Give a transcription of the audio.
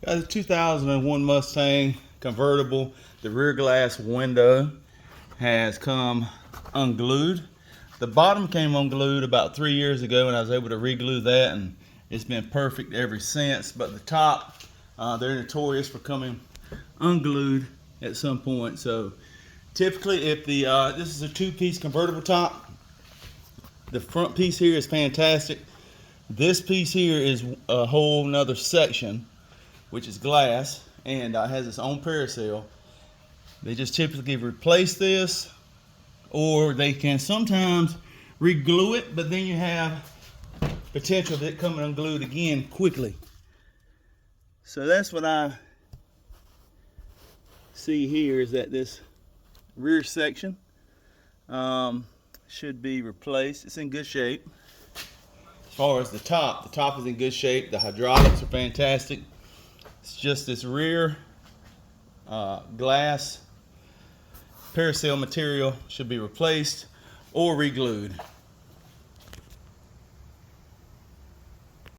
Got a 2001 Mustang convertible. The rear glass window has come unglued. The bottom came unglued about 3 years ago, and I was able to re-glue that, and it's been perfect ever since. But the top, they're notorious for coming unglued at some point. So typically, if the this is a two-piece convertible top, the front piece here is fantastic. This piece here is a whole nother section, which is glass, and has its own parasail. They just typically replace this, or they can sometimes re-glue it, but then you have potential of it coming unglued again quickly. So that's what I see here, is that this rear section should be replaced. It's in good shape. As far as the top is in good shape. The hydraulics are fantastic. It's just this rear glass parasail material should be replaced or re-glued.